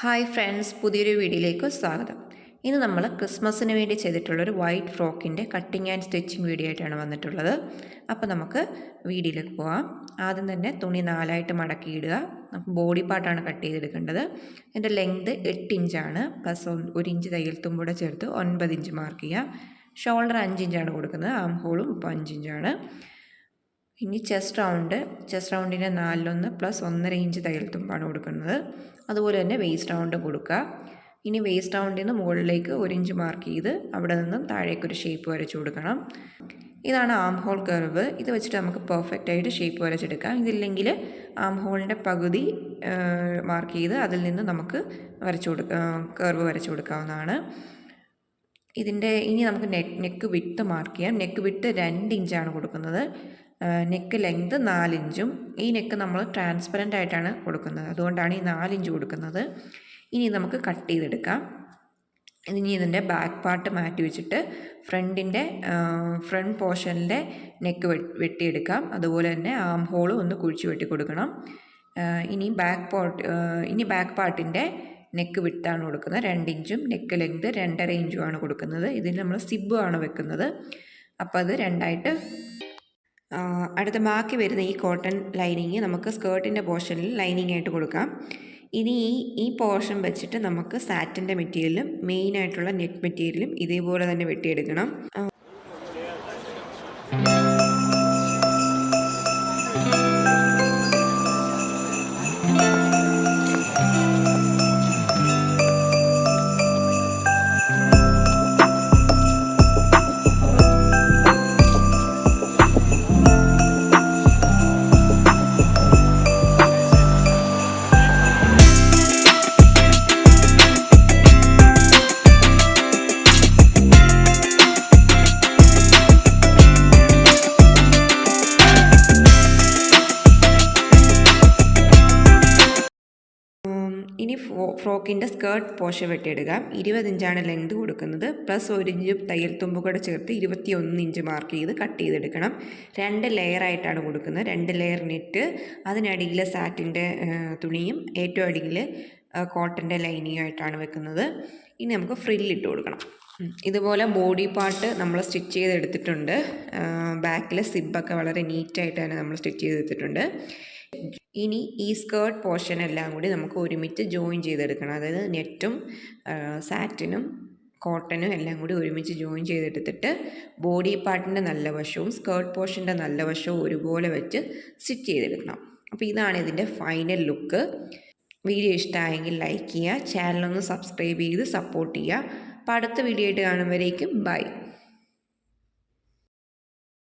Hi friends, പുതിയൊരു വീഡിയോയിലേക്ക് സ്വാഗതം. ഇന്ന് നമ്മൾ ക്രിസ്മസിന് വേണ്ടി ചെയ്തിട്ടുള്ളൊരു വൈറ്റ് ഫ്രോക്കിൻ്റെ കട്ടിങ് ആൻഡ് സ്റ്റിച്ചിങ് വീഡിയോ ആയിട്ടാണ് വന്നിട്ടുള്ളത്. അപ്പോൾ നമുക്ക് വീഡിയോയിലേക്ക് പോകാം. ആദ്യം തന്നെ തുണി 4ആയിട്ട് മടക്കിയിടുക. നമുക്ക് ബോഡി പാർട്ടാണ് കട്ട് ചെയ്തെടുക്കേണ്ടത്. ഇതിൻ്റെ ലെങ്ത് 8 ഇഞ്ചാണ്, പ്ലസ് 1 ഇഞ്ച് തയ്യൽ തുമ്പൂടെ ചേർത്ത് 9 ഇഞ്ച് മാർക്ക് ചെയ്യുക. ഷോൾഡർ 5 ഇഞ്ചാണ് കൊടുക്കുന്നത്, ആം ഹോളും ഇപ്പോൾ 5 ഇഞ്ചാണ്. ഇനി ചെസ്റ്റ് റൗണ്ടിൻ്റെ 4/1 പ്ലസ് 1.5 ഇഞ്ച് തയ്യൽ തുമ്പാണ് കൊടുക്കുന്നത്. അതുപോലെ തന്നെ വേസ്റ്റ് റൗണ്ട് കൊടുക്കുക. ഇനി വേസ്റ്റ് റൗണ്ടിൽ നിന്ന് മുകളിലേക്ക് 1 ഇഞ്ച് മാർക്ക് ചെയ്ത് അവിടെ നിന്നും താഴേക്കൊരു ഷേപ്പ് വരച്ചു കൊടുക്കണം. ഇതാണ് ആം ഹോൾ കർവ്. ഇത് വെച്ചിട്ട് നമുക്ക് പെർഫെക്റ്റ് ആയിട്ട് ഷേപ്പ് വരച്ചെടുക്കാം. ഇതില്ലെങ്കിൽ ആം ഹോളിൻ്റെ പകുതി മാർക്ക് ചെയ്ത് അതിൽ നിന്ന് നമുക്ക് കർവ് വരച്ചു കൊടുക്കാവുന്നതാണ്. ഇനി നമുക്ക് നെക്ക് വിഡ്ത്ത് മാർക്ക് ചെയ്യാം. നെക്ക് വിഡ്ത്ത് 2 ഇഞ്ചാണ് കൊടുക്കുന്നത്. നെക്ക് ലെങ്ത് 4 ഇഞ്ചും. ഈ നെക്ക് നമ്മൾ ട്രാൻസ്പെറൻ്റ് ആയിട്ടാണ് കൊടുക്കുന്നത്, അതുകൊണ്ടാണ് ഈ 4 ഇഞ്ച് കൊടുക്കുന്നത്. ഇനി നമുക്ക് കട്ട് ചെയ്തെടുക്കാം. ഇനി ഇതിൻ്റെ ബാക്ക് പാർട്ട് മാറ്റി വെച്ചിട്ട് ഫ്രണ്ട് പോർഷനിലെ നെക്ക് വെട്ടിയെടുക്കാം. അതുപോലെ തന്നെ ആം ഹോൾ ഒന്ന് കുഴിച്ച് വെട്ടി കൊടുക്കണം. ഇനി ബാക്ക് പാർട്ടിൻ്റെ നെക്ക് വിട്ടാണ് കൊടുക്കുന്നത് 2 ഇഞ്ചും, നെക്ക് ലെങ്ത് 2.5 ഇഞ്ചുമാണ് കൊടുക്കുന്നത്. ഇതിന് നമ്മൾ സിബ് ആണ് വെക്കുന്നത്. അപ്പോൾ അത് രണ്ടായിട്ട്. അടുത്ത ബാക്കി വരുന്ന ഈ കോട്ടൺ ലൈനിങ് നമുക്ക് സ്കേർട്ടിൻ്റെ പോർഷനിൽ ലൈനിങ് ആയിട്ട് കൊടുക്കാം. ഇനി ഈ പോർഷൻ വെച്ചിട്ട് നമുക്ക് സാറ്റിൻ്റെ മെറ്റീരിയലും മെയിനായിട്ടുള്ള നെറ്റ് മെറ്റീരിയലും ഇതേപോലെ തന്നെ വെട്ടിയെടുക്കണം. ഇനി ഫ്രോക്കിൻ്റെ സ്കേർട്ട് പോർഷൻ വെട്ടിയെടുക്കാം. 20 ഇഞ്ചാണ് ലെങ്ത് കൊടുക്കുന്നത്, പ്ലസ് 1 ഇഞ്ച് തയ്യൽ തുമ്പ് കൂടെ ചേർത്ത് 21 ഇഞ്ച് മാർക്ക് ചെയ്ത് കട്ട് ചെയ്തെടുക്കണം. 2 ലെയറായിട്ടാണ് കൊടുക്കുന്നത്. 2 ലെയർ നെറ്റ്, അതിനടിയിൽ സാറ്റിൻ്റെ തുണിയും ഏറ്റവും അടിയിൽ കോട്ടൻ്റെ ലൈനിങ് ആയിട്ടാണ് വെക്കുന്നത്. ഇനി നമുക്ക് ഫ്രില്ലിട്ട് കൊടുക്കണം. ഇതുപോലെ ബോഡി പാർട്ട് നമ്മൾ സ്റ്റിച്ച് ചെയ്തെടുത്തിട്ടുണ്ട്. ബാക്കിലെ സിബൊക്കെ വളരെ നീറ്റായിട്ട് തന്നെ നമ്മൾ സ്റ്റിച്ച് ചെയ്തെടുത്തിട്ടുണ്ട്. ഇനി ഈ സ്കേർട്ട് പോർഷൻ എല്ലാം കൂടി നമുക്ക് ഒരുമിച്ച് ജോയിൻ ചെയ്തെടുക്കണം. അതായത് നെറ്റും സാറ്റിനും കോട്ടനും എല്ലാം കൂടി ഒരുമിച്ച് ജോയിൻ ചെയ്തെടുത്തിട്ട് ബോഡി പാർട്ടിൻ്റെ നല്ല വശവും സ്കേർട്ട് പോർഷൻ്റെ നല്ല വശവും ഒരുപോലെ വെച്ച് സ്റ്റിച്ച് ചെയ്തെടുക്കണം. അപ്പോൾ ഇതാണ് ഇതിൻ്റെ ഫൈനൽ ലുക്ക്. വീഡിയോ ഇഷ്ടമായെങ്കിൽ ലൈക്ക് ചെയ്യുക, ചാനലൊന്ന് സബ്സ്ക്രൈബ് ചെയ്ത് സപ്പോർട്ട് ചെയ്യുക. അപ്പോൾ അടുത്ത വീഡിയോ ആയിട്ട് കാണുമ്പോഴേക്കും ബൈ.